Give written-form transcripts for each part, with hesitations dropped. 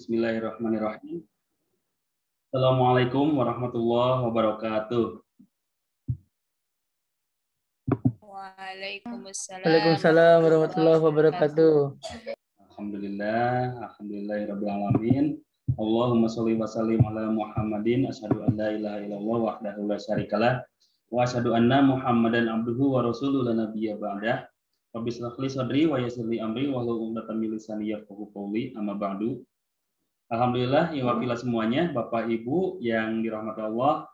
Bismillahirrahmanirrahim. Assalamualaikum warahmatullahi wabarakatuh. Waalaikumsalam warahmatullahi wabarakatuh. Alhamdulillahirabbil alamin. Allahumma sholli wa sallim ala Muhammadin asyhadu an la ilaha illallah wahdahu la syarikalah wa asyhadu anna Muhammadan abduhu wa rasuluhu la nabiyya ba'dah. Rabbi shrah li sadri wa yassir li amri wahlul 'uqdatam min lisani yafqahu qawli. Amma ba'du. Alhamdulillah, ya wafilah semuanya, Bapak Ibu yang dirahmati Allah.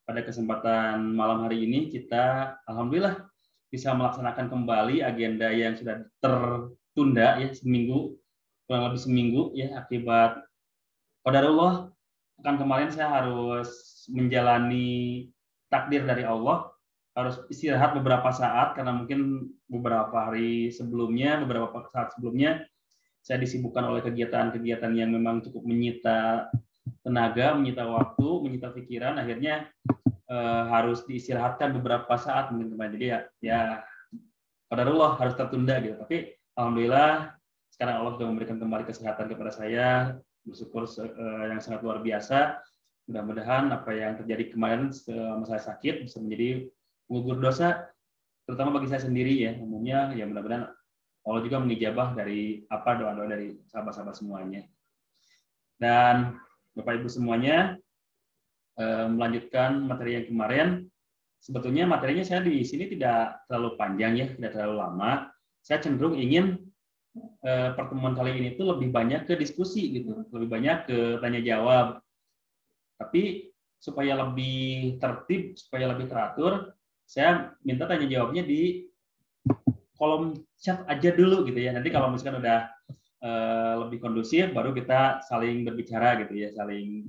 Pada kesempatan malam hari ini kita alhamdulillah bisa melaksanakan kembali agenda yang sudah tertunda ya seminggu, kurang lebih seminggu ya akibat qadarullah. Kan kemarin saya harus menjalani takdir dari Allah, harus istirahat beberapa saat karena mungkin beberapa saat sebelumnya saya disibukkan oleh kegiatan-kegiatan yang memang cukup menyita tenaga, menyita waktu, menyita pikiran, akhirnya harus diistirahatkan beberapa saat mungkin kemarin. Jadi ya qadarullah harus tertunda gitu. Tapi alhamdulillah sekarang Allah sudah memberikan kembali kesehatan kepada saya, bersyukur yang sangat luar biasa. Mudah-mudahan apa yang terjadi kemarin selama saya sakit bisa menjadi penggugur dosa, terutama bagi saya sendiri ya. Umumnya ya mudah-mudahan Allah juga mengijabah dari doa-doa dari sahabat-sahabat semuanya. Dan Bapak Ibu semuanya, melanjutkan materi yang kemarin. Sebetulnya materinya saya di sini tidak terlalu panjang ya, tidak terlalu lama. Saya cenderung ingin pertemuan kali ini tuh lebih banyak ke diskusi gitu, lebih banyak ke tanya jawab. Tapi supaya lebih tertib, supaya lebih teratur, saya minta tanya jawabnya di kolom chat aja dulu gitu ya. Nanti kalau misalkan udah lebih kondusif, baru kita saling berbicara gitu ya, saling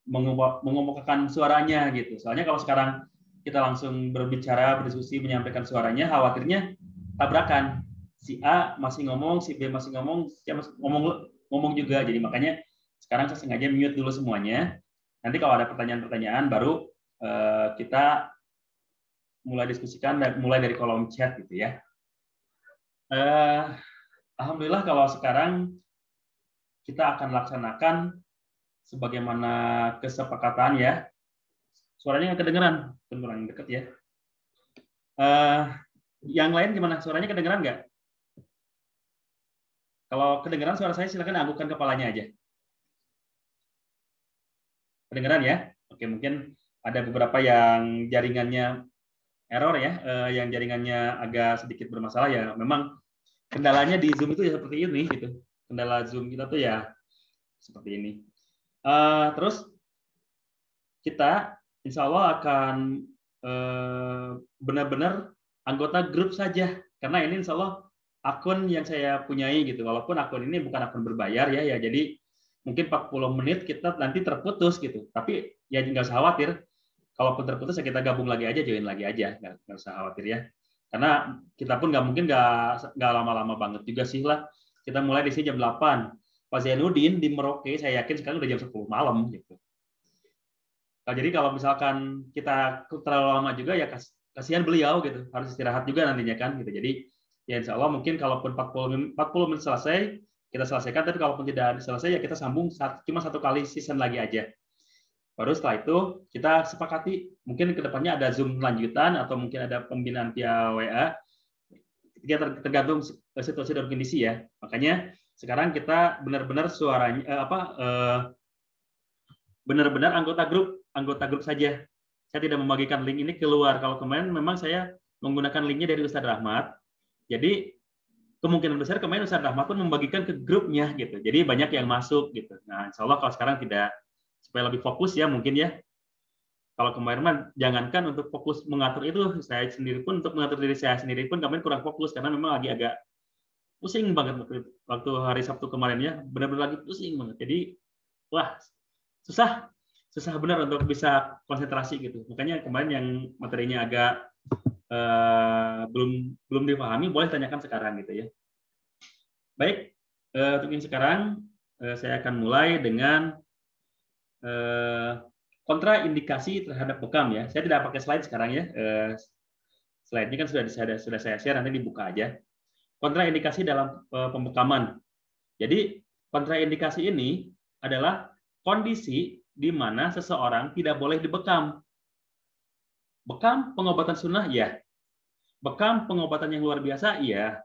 mengemukakan suaranya gitu. Soalnya kalau sekarang kita langsung berbicara, berdiskusi, menyampaikan suaranya, khawatirnya tabrakan. Si A masih ngomong, si B masih ngomong, si A masih ngomong juga. Jadi makanya sekarang saya sengaja mute dulu semuanya. Nanti kalau ada pertanyaan-pertanyaan baru kita mulai diskusikan mulai dari kolom chat gitu ya. Alhamdulillah kalau sekarang kita akan laksanakan sebagaimana kesepakatan ya. Suaranya nggak kedengeran, kurang deket ya. Yang lain gimana? Suaranya kedengeran nggak? Kalau kedengeran suara saya silakan anggukkan kepalanya aja. Kedengeran ya? Oke, mungkin ada beberapa yang jaringannya error ya, yang jaringannya agak sedikit bermasalah ya. Memang kendalanya di Zoom itu ya seperti ini gitu. Kendala Zoom kita tuh ya seperti ini. Terus kita insya Allah akan benar-benar anggota grup saja, karena ini insya Allah akun yang saya punyai gitu. Walaupun akun ini bukan akun berbayar ya, jadi mungkin 40 menit kita nanti terputus gitu. Tapi ya nggak usah khawatir. Kalaupun terputus ya kita gabung lagi aja, join lagi aja, nggak usah khawatir ya. Karena kita pun nggak lama-lama banget juga sih lah. Kita mulai di sini jam 8. Pak Zainuddin di Merauke saya yakin sekarang udah jam 10 malam gitu. Nah, jadi kalau misalkan kita terlalu lama juga ya kasihan beliau gitu, harus istirahat juga nantinya kan gitu. Jadi ya insya Allah mungkin kalaupun 40 menit selesai kita selesaikan, tapi kalaupun tidak selesai ya kita sambung cuma satu kali season lagi aja. Baru setelah itu kita sepakati mungkin kedepannya ada Zoom lanjutan atau mungkin ada pembinaan via WA. Tergantung situasi dan kondisi ya. Makanya sekarang kita benar-benar suaranya benar-benar anggota grup saja. Saya tidak membagikan link ini keluar. Kalau kemarin memang saya menggunakan linknya dari Ustadz Rahmat. Jadi kemungkinan besar kemarin Ustadz Rahmat pun membagikan ke grupnya gitu. Jadi banyak yang masuk gitu. Nah, insya Allah kalau sekarang tidak, supaya lebih fokus ya mungkin ya. Kalau kemarin mah jangankan untuk fokus mengatur itu, saya sendiri pun untuk mengatur diri saya sendiri pun kemarin kurang fokus karena memang lagi agak pusing banget waktu hari Sabtu kemarin ya, benar-benar lagi pusing banget. Jadi wah susah benar untuk bisa konsentrasi gitu. Makanya kemarin yang materinya agak belum dipahami, boleh tanyakan sekarang gitu ya. Baik, untuk yang sekarang saya akan mulai dengan kontraindikasi terhadap bekam ya. Saya tidak pakai slide sekarang ya. Slide-nya kan sudah saya share, nanti dibuka aja. Kontraindikasi dalam pembekaman. Jadi kontraindikasi ini adalah kondisi di mana seseorang tidak boleh dibekam. Bekam pengobatan sunnah, ya. Bekam pengobatan yang luar biasa, iya.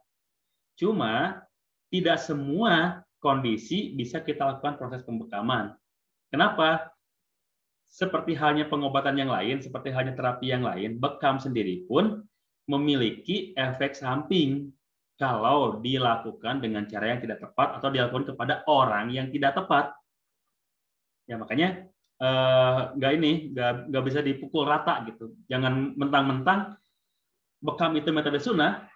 Cuma tidak semua kondisi bisa kita lakukan proses pembekaman. Kenapa? Seperti halnya pengobatan yang lain, seperti halnya terapi yang lain, bekam sendiri pun memiliki efek samping kalau dilakukan dengan cara yang tidak tepat atau dilakukan kepada orang yang tidak tepat. Ya makanya nggak bisa dipukul rata gitu. Jangan mentang-mentang bekam itu metode sunnah,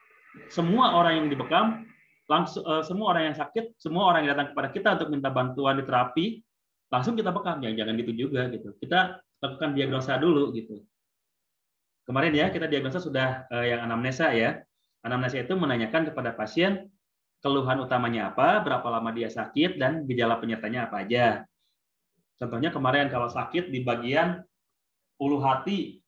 semua orang yang dibekam langsung, semua orang yang sakit, semua orang yang datang kepada kita untuk minta bantuan di terapi, langsung kita bekam. Jangan gitu juga gitu. Kita lakukan diagnosa dulu gitu. Kemarin ya kita diagnosa sudah yang anamnesa ya. Anamnesa itu menanyakan kepada pasien keluhan utamanya apa, berapa lama dia sakit, dan gejala penyertanya apa aja. Contohnya kemarin kalau sakit di bagian ulu hati,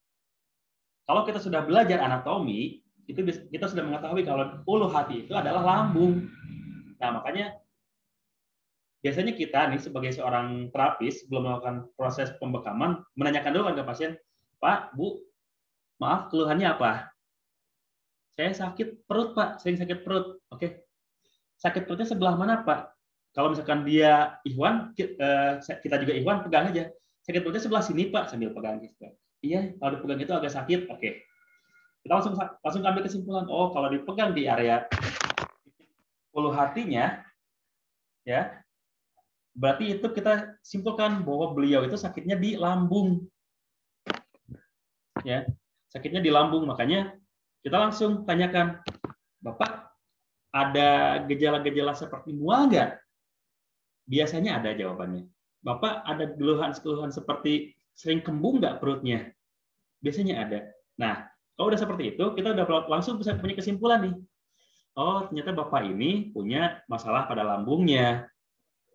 kalau kita sudah belajar anatomi, itu kita sudah mengetahui kalau ulu hati itu adalah lambung. Nah makanya biasanya kita nih sebagai seorang terapis sebelum melakukan proses pembekaman menanyakan dulu ke pasien, Pak, Bu, maaf keluhannya apa? Saya sakit perut, Pak, sering sakit perut. Oke, sakit perutnya sebelah mana, Pak? Kalau misalkan dia Ikhwan, kita juga Ikhwan, pegang aja. Sakit perutnya sebelah sini, Pak, sambil pegang. Iya, kalau dipegang itu agak sakit. Oke, kita langsung ambil kesimpulan. Oh, kalau dipegang di area ulu hatinya, ya, berarti itu kita simpulkan bahwa beliau itu sakitnya di lambung. Ya, sakitnya di lambung. Makanya kita langsung tanyakan, Bapak, ada gejala-gejala seperti mual nggak? Biasanya ada jawabannya. Bapak, ada keluhan-keluhan seperti sering kembung nggak perutnya? Biasanya ada. Nah, kalau udah seperti itu, kita udah langsung bisa punya kesimpulan nih. Oh, ternyata Bapak ini punya masalah pada lambungnya.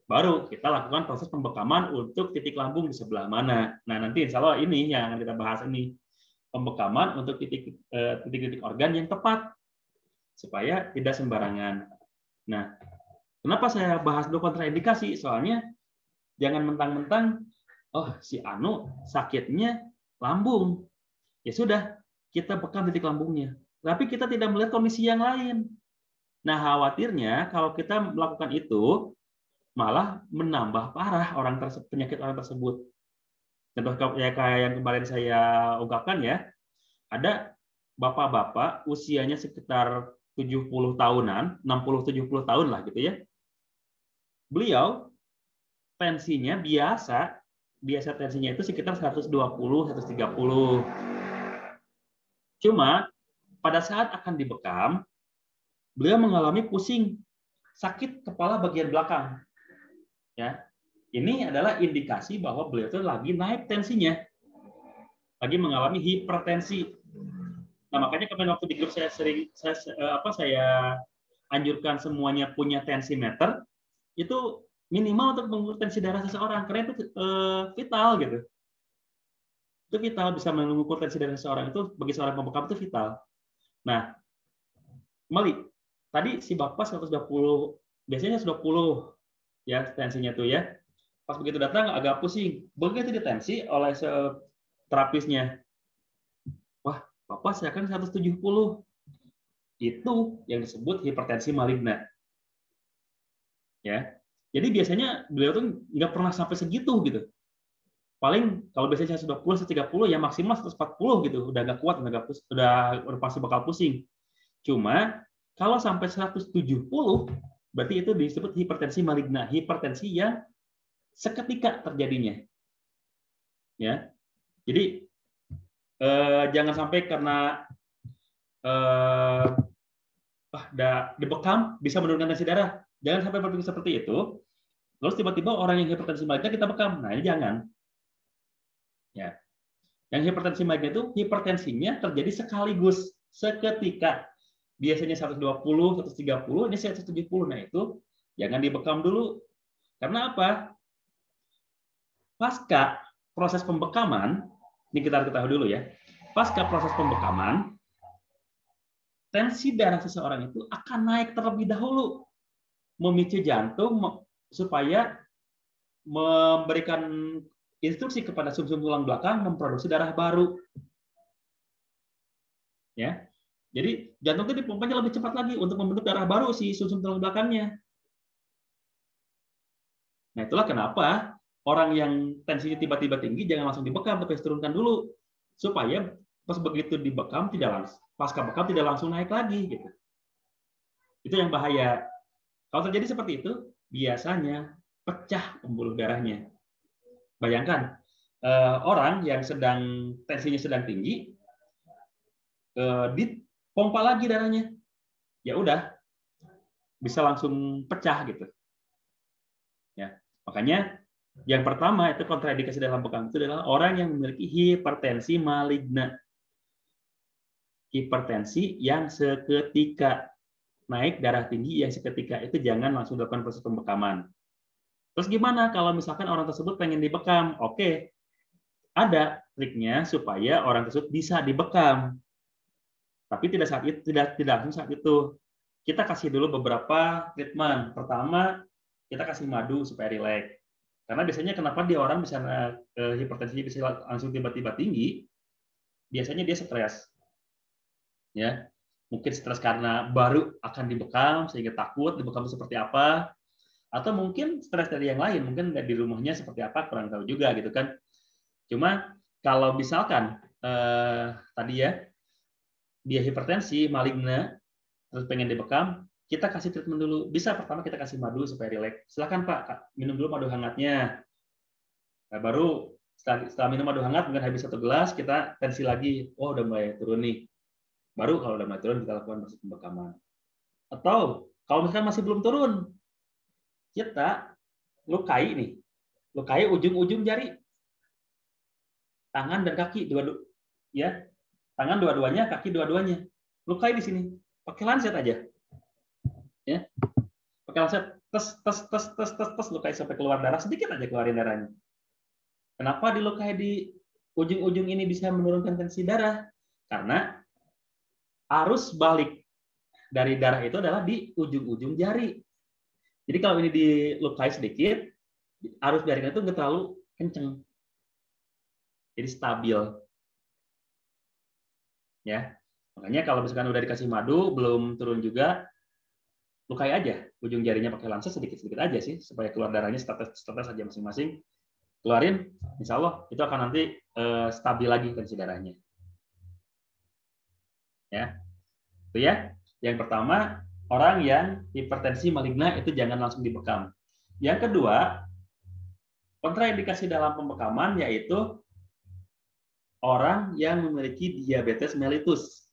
Baru kita lakukan proses pembekaman untuk titik lambung di sebelah mana. Nah, nanti insya Allah ini yang akan kita bahas ini. Pembekaman untuk titik-titik organ yang tepat. Supaya tidak sembarangan. Nah, kenapa saya bahas dulu kontraindikasi? Soalnya jangan mentang-mentang, oh si Anu sakitnya lambung. Ya sudah, kita bekam titik lambungnya. Tapi kita tidak melihat kondisi yang lain. Nah, khawatirnya kalau kita melakukan itu, malah menambah parah penyakit orang tersebut. Contoh kayak yang kemarin saya ungkapkan ya, ada bapak-bapak usianya sekitar 70 tahunan, 60-70 tahun lah gitu ya. Beliau tensinya biasa tensinya itu sekitar 120-130. Cuma pada saat akan dibekam, beliau mengalami pusing, sakit kepala bagian belakang. Ya. Ini adalah indikasi bahwa beliau itu lagi naik tensinya. Lagi mengalami hipertensi. Nah, makanya kemarin waktu di grup saya anjurkan semuanya punya tensimeter, itu minimal untuk mengukur tensi darah seseorang, karena itu vital gitu. Itu vital, bisa mengukur tensi darah seseorang itu bagi seorang pembekam itu vital. Nah, Mali, tadi si Bapak 120, biasanya 120 ya tensinya tuh ya. Pas begitu datang agak pusing, begitu ditensi oleh terapisnya. Wah, Bapak saya kan 170. Itu yang disebut hipertensi maligna. Ya. Jadi biasanya beliau tuh nggak pernah sampai segitu gitu. Paling kalau biasanya 120, 130 ya maksimal 140 gitu. Udah nggak kuat, udah pasti bakal pusing. Cuma kalau sampai 170 berarti itu disebut hipertensi maligna, hipertensi yang seketika terjadinya. Ya. Jadi jangan sampai karena dibekam bisa menurunkan tensi darah. Jangan sampai berpikir seperti itu. Terus tiba-tiba orang yang hipertensi maligna kita bekam. Nah, ini jangan. Ya. Yang hipertensi maligna itu hipertensinya terjadi sekaligus, seketika. Biasanya 120, 130, ini 170. Nah, itu jangan dibekam dulu. Karena apa? Pasca proses pembekaman, ini kita harus ketahui dulu ya. Pasca proses pembekaman, tensi darah seseorang itu akan naik terlebih dahulu, memicu jantung, supaya memberikan instruksi kepada sumsum tulang belakang memproduksi darah baru. Ya. Jadi jantung itu dipompanya lebih cepat lagi untuk membentuk darah baru si sumsum tulang belakangnya. Nah, itulah kenapa orang yang tensinya tiba-tiba tinggi jangan langsung dibekam, tapi turunkan dulu supaya pas begitu dibekam tidak langsung, pasca bekam tidak langsung naik lagi gitu. Itu yang bahaya. Kalau terjadi seperti itu, biasanya pecah pembuluh darahnya. Bayangkan orang yang tensinya sedang tinggi, dipompa lagi darahnya, ya udah bisa langsung pecah gitu. Ya, makanya yang pertama itu kontraindikasi dalam bekam itu adalah orang yang memiliki hipertensi maligna. Hipertensi yang seketika, naik darah tinggi yang seketika, itu jangan langsung dilakukan proses pembekaman. Terus gimana kalau misalkan orang tersebut pengen dibekam? Oke, ada triknya supaya orang tersebut bisa dibekam. Tapi tidak saat itu, tidak langsung saat itu. Kita kasih dulu beberapa treatment. Pertama, kita kasih madu supaya rileks. Karena biasanya kenapa dia orang bisa hipertensinya bisa langsung tiba-tiba tinggi? Biasanya dia stres. Ya, mungkin stres karena baru akan dibekam sehingga takut dibekam seperti apa, atau mungkin stres dari yang lain, mungkin di rumahnya seperti apa kurang tahu juga gitu kan. Cuma kalau misalkan tadi ya dia hipertensi maligna terus pengen dibekam, kita kasih treatment dulu. Bisa pertama kita kasih madu supaya rileks. Silakan Pak, minum dulu madu hangatnya. Nah, baru setelah minum madu hangat mungkin habis 1 gelas kita tensi lagi. Oh udah mulai turun nih. Baru kalau udah mulai turun kita lakukan proses pembekaman. Atau kalau misalkan masih belum turun, kita lukai ujung-ujung jari, tangan dan kaki ya, tangan dua-duanya, kaki dua-duanya, lukai di sini, pakai lancet aja, ya, pakai lancet, tes, lukai sampai keluar darah sedikit aja, keluarin darahnya. Kenapa dilukai di ujung-ujung ini bisa menurunkan tensi darah? Karena arus balik dari darah itu adalah di ujung-ujung jari. Jadi kalau ini dilukai sedikit, arus jaringan itu nggak terlalu kenceng, jadi stabil. Ya, makanya kalau misalkan udah dikasih madu belum turun juga, lukai aja ujung jarinya pakai lancet sedikit-sedikit aja sih, supaya keluar darahnya tetes aja masing-masing. Keluarin, insya Allah itu akan nanti stabil lagi tensi darahnya. Ya, itu ya. Yang pertama, orang yang hipertensi maligna itu jangan langsung dibekam. Yang kedua, kontraindikasi dalam pembekaman yaitu orang yang memiliki diabetes mellitus.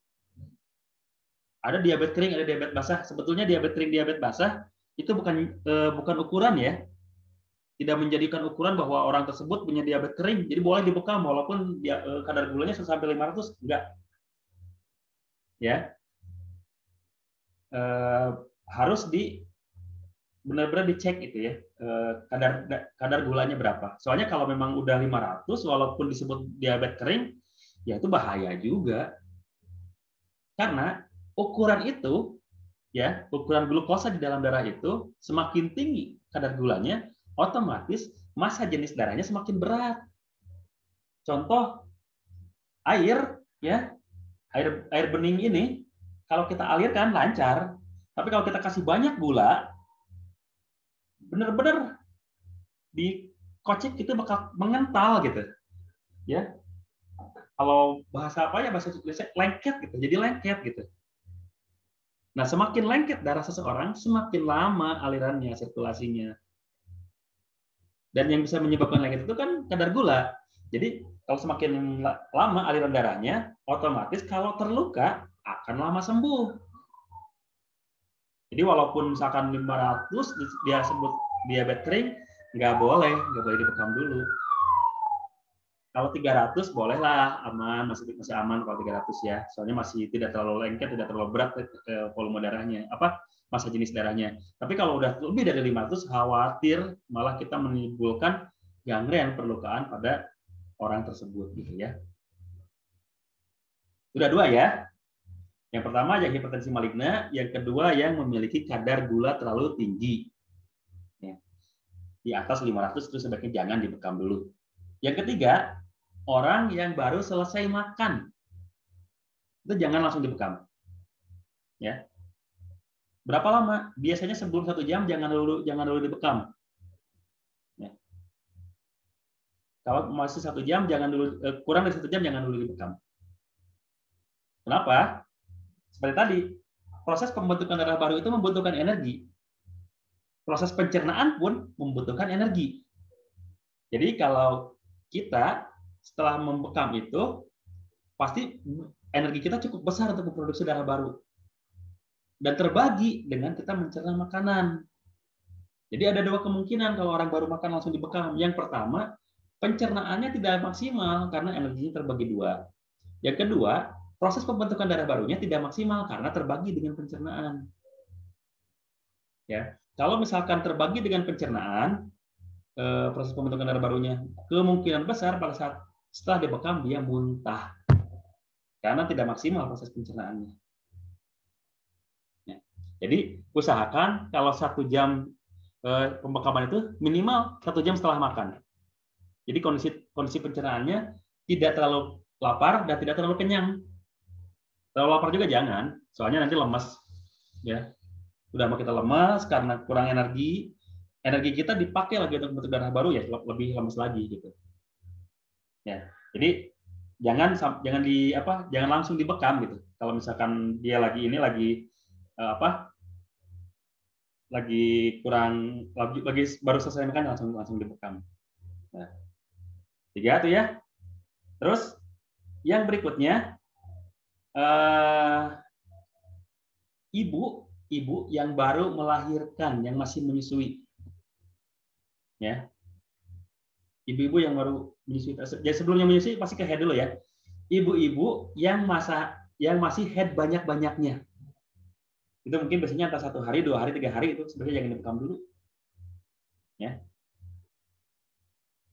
Ada diabetes kering, ada diabetes basah. Sebetulnya diabetes kering, diabetes basah itu bukan ukuran ya. Tidak menjadikan ukuran bahwa orang tersebut punya diabetes kering, jadi boleh dibekam walaupun kadar gulanya sampai 500, enggak. Ya. Harus benar-benar dicek itu ya, kadar gulanya berapa. Soalnya kalau memang udah 500 walaupun disebut diabetes kering, ya itu bahaya juga. Karena ukuran itu ya, ukuran glukosa di dalam darah itu semakin tinggi kadar gulanya, otomatis massa jenis darahnya semakin berat. Contoh air ya, air bening ini kalau kita alirkan lancar, tapi kalau kita kasih banyak gula, benar-benar dikocek itu bakal mengental gitu. Ya. Kalau bahasa apa ya, bahasa Indonesia lengket gitu. Jadi lengket gitu. Nah, semakin lengket darah seseorang, semakin lama alirannya, sirkulasinya. Dan yang bisa menyebabkan lengket itu kan kadar gula. Jadi kalau semakin lama aliran darahnya, otomatis kalau terluka akan lama sembuh. Jadi walaupun misalkan 500 dia sebut diabetes kering, nggak boleh dibekam dulu. Kalau 300 bolehlah, aman, masih aman kalau 300 ya. Soalnya masih tidak terlalu lengket, tidak terlalu berat volume darahnya, massa jenis darahnya. Tapi kalau udah lebih dari 500, khawatir malah kita menimbulkan gangren, perlukaan pada orang tersebut gitu ya. Sudah 2 ya. Yang pertama yang hipertensi maligna, yang kedua yang memiliki kadar gula terlalu tinggi. Ya. di atas 500 itu sebaiknya jangan dibekam dulu. Yang ketiga, orang yang baru selesai makan itu jangan langsung dibekam. Ya. Berapa lama? Biasanya sebelum 1 jam jangan dulu dibekam. Ya. Kalau masih 1 jam jangan dulu, kurang dari 1 jam jangan dulu dibekam. Kenapa? Seperti tadi, proses pembentukan darah baru itu membutuhkan energi. Proses pencernaan pun membutuhkan energi. Jadi kalau kita setelah membekam itu, pasti energi kita cukup besar untuk memproduksi darah baru. Dan terbagi dengan kita mencerna makanan. Jadi ada 2 kemungkinan kalau orang baru makan langsung dibekam. Yang pertama, pencernaannya tidak maksimal karena energinya terbagi 2. Yang kedua, proses pembentukan darah barunya tidak maksimal karena terbagi dengan pencernaan. Ya, kalau misalkan terbagi dengan pencernaan, proses pembentukan darah barunya kemungkinan besar pada saat setelah dibekam dia muntah karena tidak maksimal proses pencernaannya. Ya. Jadi usahakan kalau 1 jam pembekaman itu minimal 1 jam setelah makan. Jadi kondisi pencernaannya tidak terlalu lapar dan tidak terlalu kenyang. Terlalu lapar juga jangan, soalnya nanti lemas. Ya, udah mau kita lemas karena kurang energi kita dipakai lagi untuk membentuk darah baru ya lebih lemas lagi gitu. Ya, jadi jangan langsung dibekam gitu. Kalau misalkan dia lagi baru selesai makan langsung dibekam. Nah, 3 tuh ya. Terus yang berikutnya ibu yang baru melahirkan, yang masih menyusui. Ya. Ibu-ibu yang baru menyusui. Jadi sebelumnya menyusui pasti ke head dulu ya. Ibu-ibu yang masih head banyak-banyaknya. Itu mungkin biasanya antara 1 hari, 2 hari, 3 hari itu sebenarnya jangan dibekam dulu. Ya.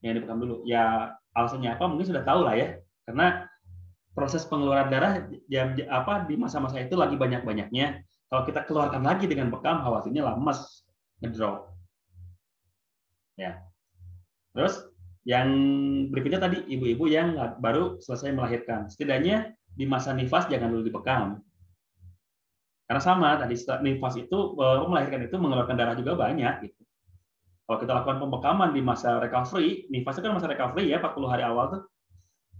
Yang dibekam dulu. Ya alasannya apa mungkin sudah tahu lah ya. Karena proses pengeluaran darah di masa-masa itu lagi banyak-banyaknya. Kalau kita keluarkan lagi dengan bekam, khawatirnya lemes, ngedrop. Ya. Terus yang berikutnya tadi ibu-ibu yang baru selesai melahirkan. Setidaknya di masa nifas jangan dulu dibekam. Karena sama tadi nifas itu melahirkan itu mengeluarkan darah juga banyak gitu. Kalau kita lakukan pembekaman di masa recovery, nifas itu kan masa recovery ya 40 hari awal tuh.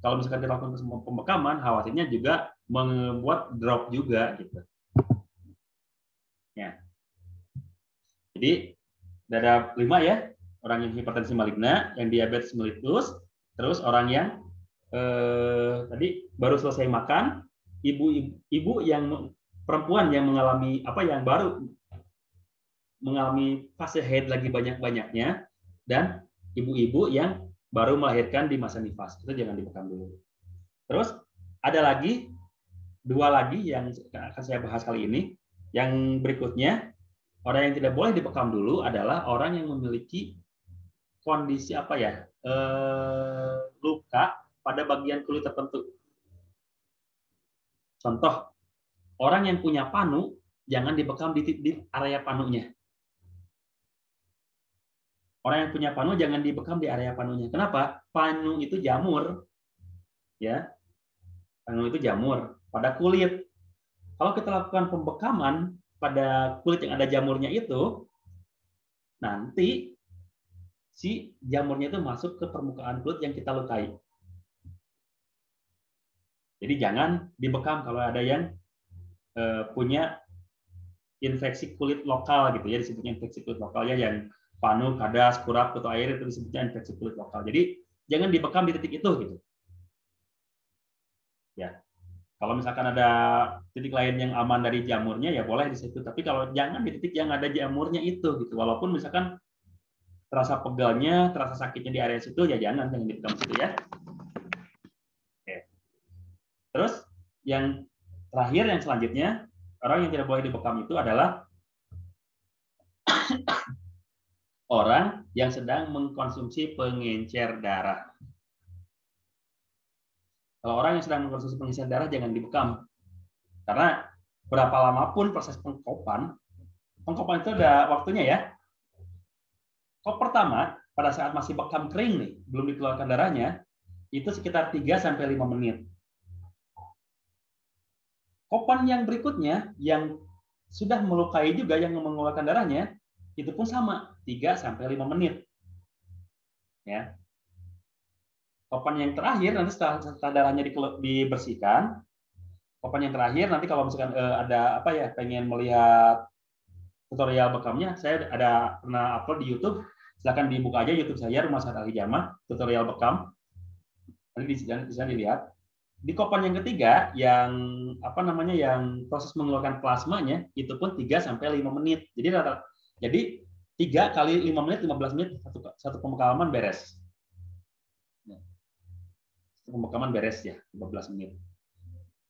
Kalau misalkan kita lakukan pembekaman, khawatirnya juga membuat drop juga gitu. Ya. Jadi ada 5 ya. Orang yang hipertensi maligna, yang diabetes mellitus, terus orang yang tadi baru selesai makan, ibu yang perempuan yang mengalami yang baru mengalami fase haid lagi banyak-banyaknya, dan ibu-ibu yang baru melahirkan di masa nifas. Itu jangan dibekam dulu. Terus ada lagi 2 lagi yang akan saya bahas kali ini. Yang berikutnya, orang yang tidak boleh dibekam dulu adalah orang yang memiliki kondisi luka pada bagian kulit tertentu. Contoh, orang yang punya panu jangan dibekam di area panunya. Orang yang punya panu jangan dibekam di area panunya. Kenapa? Panu itu jamur, ya. Panu itu jamur pada kulit. Kalau kita lakukan pembekaman pada kulit yang ada jamurnya itu, nanti si jamurnya itu masuk ke permukaan kulit yang kita lukai. Jadi jangan dibekam kalau ada yang punya infeksi kulit lokal gitu ya, disebutnya infeksi kulit lokal ya, yang panu, kadas, kurap, kutu air itu disebutnya infeksi kulit lokal. Jadi jangan dibekam di titik itu gitu. Ya. Kalau misalkan ada titik lain yang aman dari jamurnya ya boleh di situ, tapi kalau jangan di titik yang ada jamurnya itu gitu. Walaupun misalkan terasa pegalnya, terasa sakitnya di area situ, ya jangan dibekam situ ya. Oke. Terus yang terakhir, yang selanjutnya, orang yang tidak boleh dibekam itu adalah orang yang sedang mengkonsumsi pengencer darah. Kalau orang yang sedang mengkonsumsi pengencer darah jangan dibekam. Karena berapa lama pun proses pengkopan itu ada waktunya ya. Kop pertama pada saat masih bekam kering nih, belum dikeluarkan darahnya, itu sekitar 3 sampai 5 menit. Kopan yang berikutnya yang sudah melukai juga yang mengeluarkan darahnya, itu pun sama, 3 sampai 5 menit. Ya. Kopan yang terakhir nanti setelah darahnya dibersihkan, kopan yang terakhir nanti kalau misalkan ada apa ya, pengen melihat tutorial bekamnya, saya ada pernah upload di YouTube. Silakan dibuka aja YouTube saya, Rumah Sakit Al Hijamah, tutorial bekam. Nanti bisa dilihat. Di kopan yang ketiga, yang apa namanya, yang proses mengeluarkan plasmanya, itu pun 3 sampai 5 menit. Jadi 3 kali 5 menit, 15 menit, satu pembekaman beres. Satu pembekaman beres ya, 15 menit.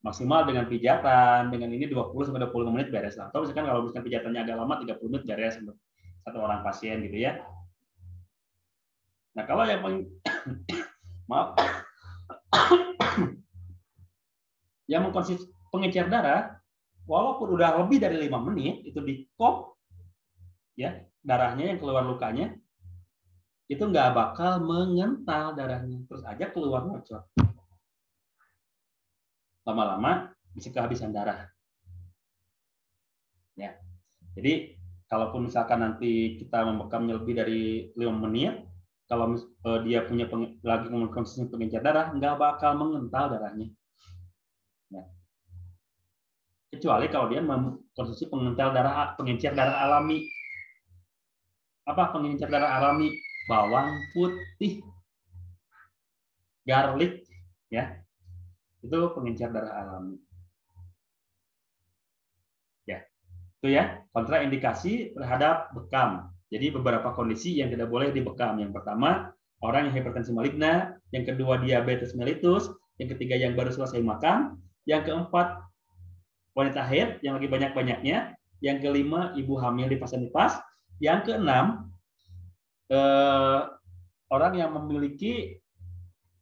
Maksimal dengan pijatan, dengan ini 20 sampai 25 menit beres. Atau misalkan kalau misalkan pijatannya agak lama, 30 menit beres untuk satu orang pasien gitu ya. Nah, kalau yang maaf, yang mengkonsumsi pengencer darah, walaupun udah lebih dari 5 menit, itu di kop, ya, darahnya yang keluar lukanya, itu nggak bakal mengental darahnya, terus aja keluar bocor. Lama-lama bisa kehabisan darah. Ya, jadi kalaupun misalkan nanti kita membekamnya lebih dari 5 menit, kalau dia punya lagi mengkonsumsi pengencer darah, nggak bakal mengental darahnya. Ya. Kecuali kalau dia mengkonsumsi pengencer darah alami. Apa pengencer darah alami? Bawang putih, garlic, ya, itu pengencer darah alami. Ya, itu ya, kontraindikasi terhadap bekam. Jadi beberapa kondisi yang tidak boleh dibekam. Yang pertama, orang yang hipertensi maligna. Yang kedua, diabetes mellitus. Yang ketiga, yang baru selesai makan. Yang keempat, wanita haid yang lagi banyak-banyaknya. Yang kelima, ibu hamil di fase nifas. Yang keenam, orang yang memiliki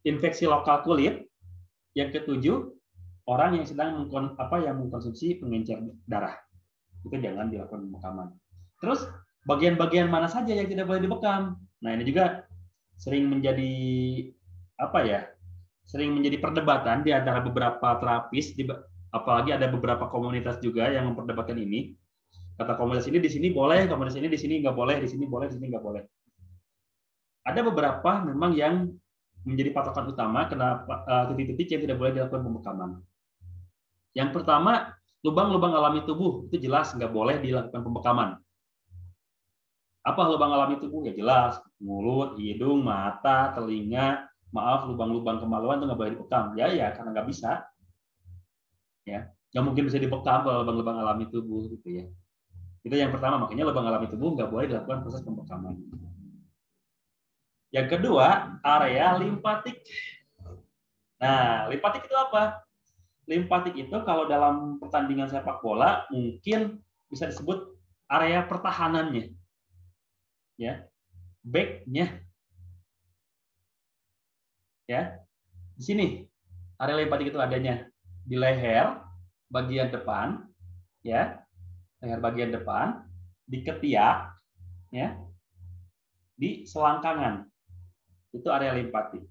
infeksi lokal kulit. Yang ketujuh, orang yang sedang mengkonsumsi pengencer darah. Itu jangan dilakukan pembekaman. Terus bagian-bagian mana saja yang tidak boleh dibekam? Nah, ini juga sering menjadi sering menjadi perdebatan di antara beberapa terapis, apalagi ada beberapa komunitas juga yang memperdebatkan ini. Kata komunitas ini di sini boleh, komunitas ini di sini nggak boleh, di sini boleh, di sini nggak boleh. Ada beberapa memang yang menjadi patokan utama kenapa titik-titik yang tidak boleh dilakukan pembekaman. Yang pertama, lubang-lubang alami tubuh itu jelas nggak boleh dilakukan pembekaman. Apa lubang alami tubuh? Ya jelas, mulut, hidung, mata, telinga. Maaf, lubang-lubang kemaluan itu nggak boleh dibekam. Ya, karena nggak bisa. Ya, nggak mungkin bisa dibekam kalau lubang-lubang alami tubuh gitu ya. Itu yang pertama, makanya lubang alami tubuh nggak boleh dilakukan proses pembekaman. Yang kedua, area limpatik. Nah, limpatik itu apa? Limpatik itu kalau dalam pertandingan sepak bola mungkin bisa disebut area pertahanannya. Ya. Back-nya. Ya. Di sini area limpatik itu adanya di leher bagian depan, ya. Leher bagian depan, di ketiak, ya. Di selangkangan. Itu area limpatik.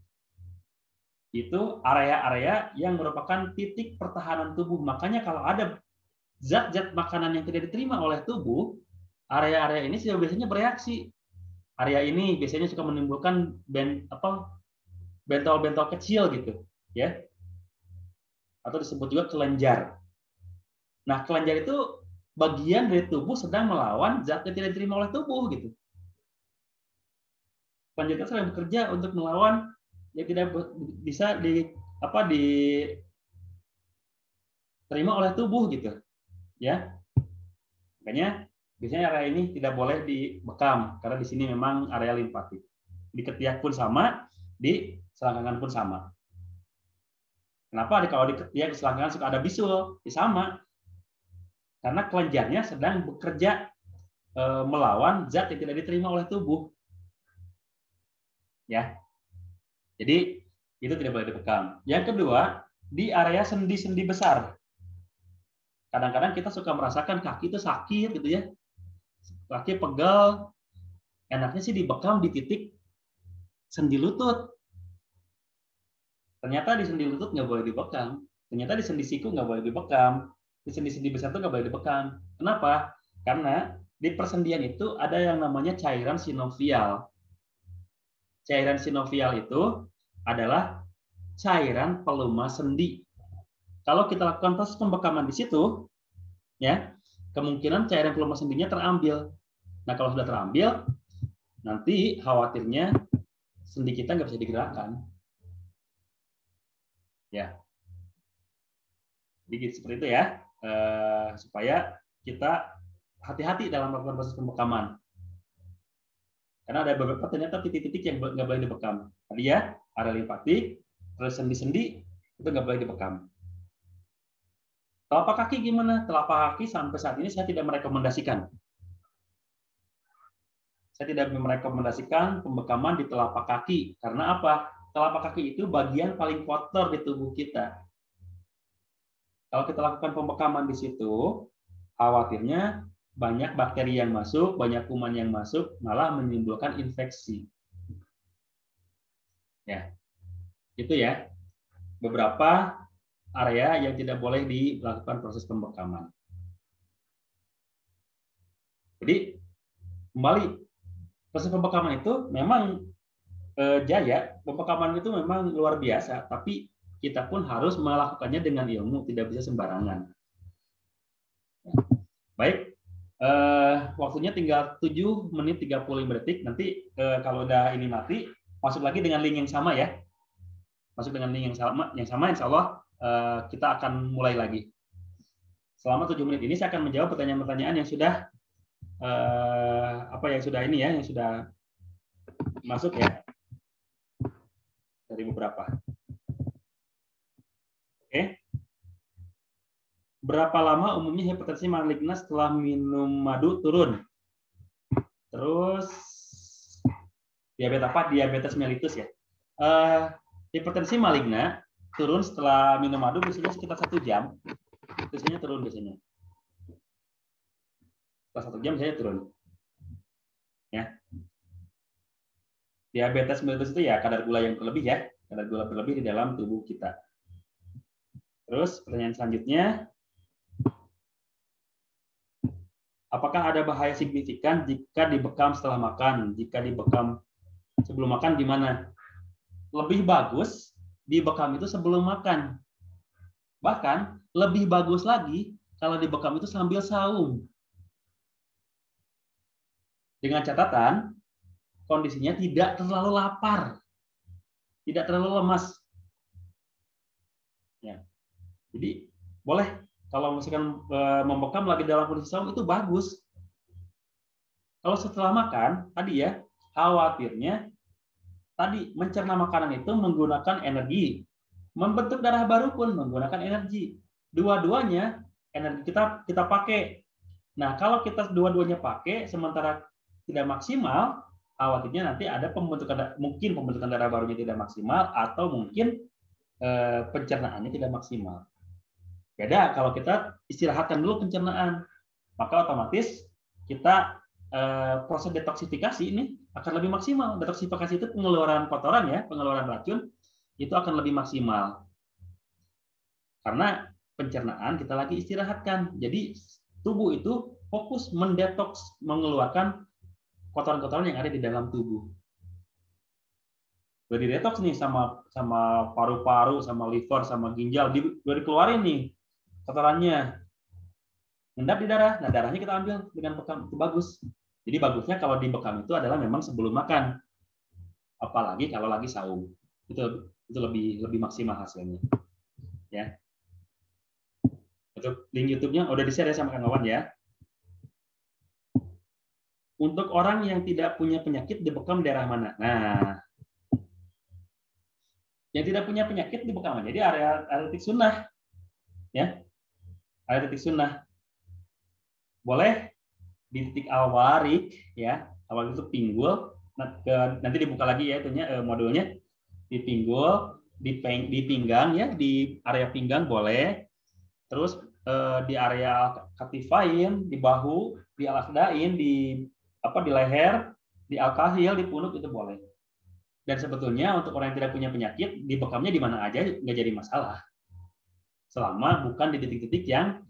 Itu area-area yang merupakan titik pertahanan tubuh. Makanya kalau ada zat-zat makanan yang tidak diterima oleh tubuh, area-area ini biasanya bereaksi. Area ini biasanya suka menimbulkan bentol-bentol kecil gitu, ya. Atau disebut juga kelenjar. Nah, kelenjar itu bagian dari tubuh sedang melawan zat yang tidak diterima oleh tubuh gitu. Kelenjar itu sedang bekerja untuk melawan yang tidak bisa diterima oleh tubuh gitu, ya. Makanya biasanya area ini tidak boleh dibekam karena di sini memang area limpatik. Di ketiak pun sama, di selangkangan pun sama. Kenapa? Kalau di ketiak, di selangkangan suka ada bisul, sama. Karena kelenjarnya sedang bekerja melawan zat yang tidak diterima oleh tubuh. Ya. Jadi itu tidak boleh dibekam. Yang kedua, di area sendi-sendi besar. Kadang-kadang kita suka merasakan kaki itu sakit gitu ya. Kaki pegal. enaknya sih dibekam di titik sendi lutut. Ternyata di sendi lutut nggak boleh dibekam. Ternyata di sendi siku nggak boleh dibekam. Di sendi-sendi besar itu nggak boleh dibekam. Kenapa? Karena di persendian itu ada yang namanya cairan sinovial. Cairan sinovial itu adalah cairan pelumas sendi. Kalau kita lakukan proses pembekaman di situ, ya, kemungkinan cairan pelumas sendinya terambil. Nah, kalau sudah terambil, nanti khawatirnya sendi kita nggak bisa digerakkan. Ya, jadi seperti itu ya, supaya kita hati-hati dalam melakukan proses pembekaman. Karena ada beberapa ternyata titik-titik yang nggak boleh dibekam. Tadi ya, area limfatik, terus sendi-sendi itu nggak boleh dibekam. Telapak kaki gimana? Telapak kaki sampai saat ini saya tidak merekomendasikan. Saya tidak merekomendasikan pembekaman di telapak kaki. Karena apa? Telapak kaki itu bagian paling kotor di tubuh kita. Kalau kita lakukan pembekaman di situ, khawatirnya banyak bakteri yang masuk, banyak kuman yang masuk, malah menimbulkan infeksi. Ya, itu ya beberapa area yang tidak boleh dilakukan proses pembekaman. Jadi kembali, proses pembekaman itu memang jaya, pembekaman itu memang luar biasa, tapi kita pun harus melakukannya dengan ilmu, tidak bisa sembarangan. Baik, waktunya tinggal 7 menit 35 detik. Nanti kalau udah ini mati, masuk lagi dengan link yang sama ya. Masuk dengan link yang sama insya Allah kita akan mulai lagi. Selama 7 menit ini saya akan menjawab pertanyaan-pertanyaan yang sudah yang sudah masuk ya dari beberapa. Oke. Berapa lama umumnya hipertensi maligna setelah minum madu turun? Terus diabetes apa? Diabetes mellitus ya. Hipertensi maligna turun setelah minum madu biasanya sekitar 1 jam. Biasanya turun biasanya. Setelah 1 jam biasanya turun. Ya. Diabetes mellitus itu ya kadar gula yang berlebih ya, kadar gula berlebih di dalam tubuh kita. Terus pertanyaan selanjutnya, apakah ada bahaya signifikan jika dibekam setelah makan? Jika dibekam sebelum makan gimana? Lebih bagus dibekam itu sebelum makan. Bahkan lebih bagus lagi kalau dibekam itu sambil saum. Dengan catatan kondisinya tidak terlalu lapar, tidak terlalu lemas. Ya. Jadi boleh kalau misalkan membekam lagi dalam kondisi saum itu bagus. Kalau setelah makan tadi ya, khawatirnya tadi mencerna makanan itu menggunakan energi, membentuk darah baru pun menggunakan energi. Dua-duanya energi kita pakai. Nah, kalau kita dua-duanya pakai sementara tidak maksimal, khawatirnya nanti ada pembentukan darah barunya tidak maksimal atau mungkin pencernaannya tidak maksimal. Beda kalau kita istirahatkan dulu pencernaan, maka otomatis kita proses detoksifikasi ini akan lebih maksimal. Detoksifikasi itu pengeluaran kotoran ya, pengeluaran racun itu akan lebih maksimal. Karena pencernaan kita lagi istirahatkan. Jadi tubuh itu fokus mendetoks, mengeluarkan kotoran-kotoran yang ada di dalam tubuh. Udah didetoks nih sama paru-paru, sama liver, sama ginjal, udah dikeluarin nih kotorannya. Ngendap di darah, nah darahnya kita ambil dengan bekam, itu bagus. Jadi bagusnya kalau di bekam itu adalah memang sebelum makan. Apalagi kalau lagi saum. Itu lebih maksimal hasilnya. Ya. Untuk link YouTube-nya udah di-share ya sama Kang Wawan ya. Untuk orang yang tidak punya penyakit dibekam daerah mana? Nah, yang tidak punya penyakit dibekam jadi area titik sunnah, ya, area titik sunnah. Boleh di titik al-warik, ya, awal itu pinggul. Nanti dibuka lagi ya itunya modulnya di pinggul, di pinggang ya, di area pinggang boleh. Terus di area katifain, di bahu, di al-akhdain, di leher, Di al-kahil, di punuk itu boleh. Dan sebetulnya untuk orang yang tidak punya penyakit, dibekamnya di mana aja nggak jadi masalah. Selama bukan di titik-titik yang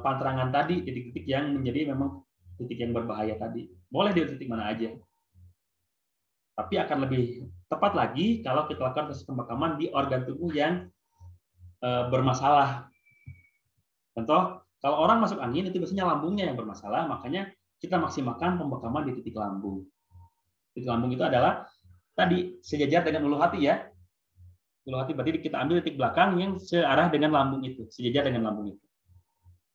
panterangan tadi, titik-titik yang menjadi memang titik yang berbahaya tadi. Boleh di titik mana aja. Tapi akan lebih tepat lagi kalau kita lakukan proses pembekaman di organ tubuh yang bermasalah. Contoh, kalau orang masuk angin itu biasanya lambungnya yang bermasalah, makanya kita maksimalkan pembekaman di titik lambung. Titik lambung itu adalah tadi sejajar dengan ulu hati ya. Ulu hati berarti kita ambil titik belakang yang searah dengan lambung itu, sejajar dengan lambung itu.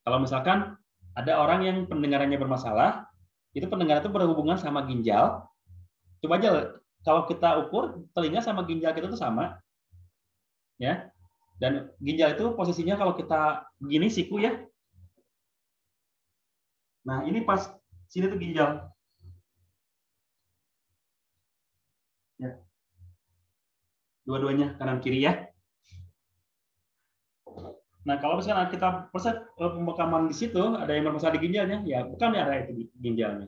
Kalau misalkan ada orang yang pendengarannya bermasalah, itu pendengaran itu berhubungan sama ginjal. Coba aja kalau kita ukur telinga sama ginjal kita itu sama, ya. Dan ginjal itu posisinya kalau kita begini siku ya. Nah ini pas sini tuh ginjal. Ya. Dua-duanya kanan kiri ya. Nah kalau misalnya kita proses pembekaman di situ ada yang bermasalah di ginjalnya, ya bukan di area itu ginjalnya.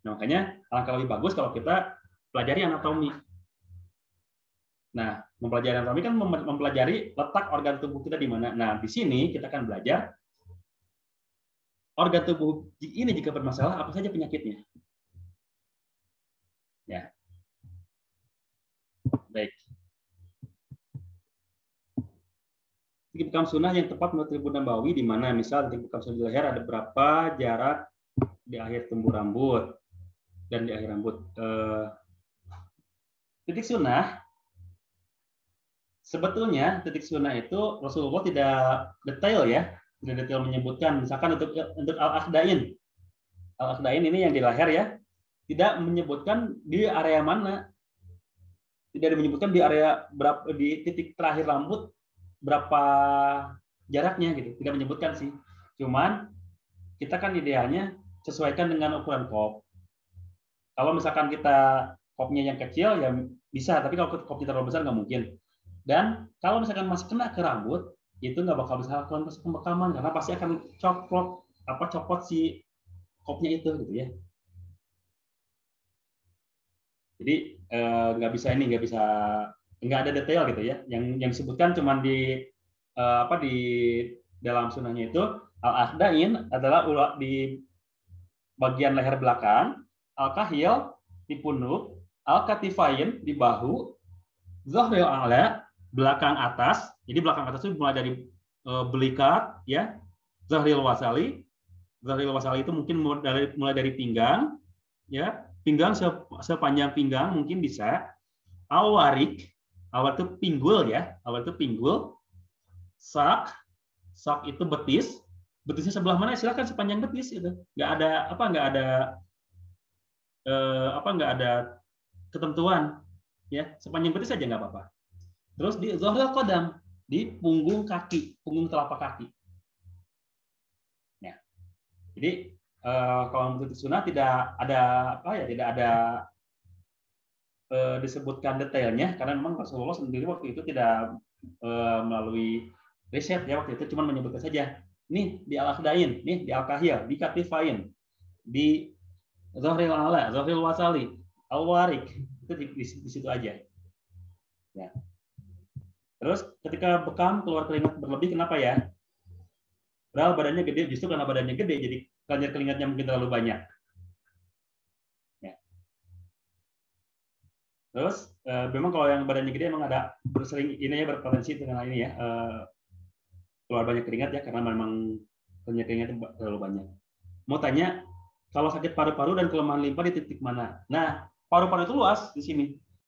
Nah, makanya alangkah lebih bagus kalau kita pelajari anatomi. Nah, mempelajari anatomi kan mempelajari letak organ tubuh kita di mana. Nah, di sini kita akan belajar organ tubuh ini jika bermasalah apa saja penyakitnya. Ya. Baik. Titik bekam sunnah yang tepat menurut Tribun Nabawi di mana misal titik bekam sunnah di leher ada berapa jarak di akhir tumbuh rambut dan di akhir rambut. Titik sunnah sebetulnya titik sunnah itu Rasulullah tidak detail ya, tidak detail menyebutkan. Misalkan untuk al-akhdain, al-akhdain ini yang di leher ya, tidak menyebutkan di area mana, tidak menyebutkan di area berapa di titik terakhir rambut berapa jaraknya gitu, tidak menyebutkan sih. Cuman kita kan idealnya sesuaikan dengan ukuran kop. Kalau misalkan kita kopnya yang kecil ya bisa, tapi kalau kopnya terlalu besar nggak mungkin. Dan kalau misalkan masih kena ke rambut, itu nggak bakal bisa lakukan proses pembekaman karena pasti akan copot si kopnya itu gitu ya. Jadi nggak ada detail gitu ya. Yang disebutkan cuma di di dalam sunnahnya itu al-akhdain adalah di bagian leher belakang, al-kahil di punuk, al-katifain di bahu, zahril a'la belakang atas. Jadi belakang atas itu mulai dari belikat ya, zahril wasali. Zahril wasali itu mungkin mulai dari pinggang ya, pinggang sepanjang pinggang mungkin bisa. Al-warik, awal itu pinggul ya, awal itu pinggul. Sak itu betis. Betisnya sebelah mana? Silakan sepanjang betis itu. Nggak ada ketentuan ya, sepanjang betis saja nggak apa-apa. Terus di zahril qadam, di punggung kaki, punggung telapak kaki. Ya. Jadi kalau menurut sunnah tidak ada disebutkan detailnya karena memang Rasulullah sendiri waktu itu tidak melalui riset ya, waktu itu cuma menyebutkan saja. Nih di al-akhdain, nih di al-kahil, di katifain, di zahril a'la, zahril wasali, al-warik. Itu di situ aja. Ya. Terus ketika bekam keluar keringat berlebih, kenapa ya? Padahal badannya gede, justru karena badannya gede, jadi kelenjar keringatnya mungkin terlalu banyak. Ya. Terus memang kalau yang badannya gede memang ada berpotensi dengan ini ya, keluar banyak keringat ya, karena memang kelenjar keringatnya terlalu banyak. Mau tanya, kalau sakit paru-paru dan kelemahan limpa di titik mana? Nah, paru-paru itu luas di sini.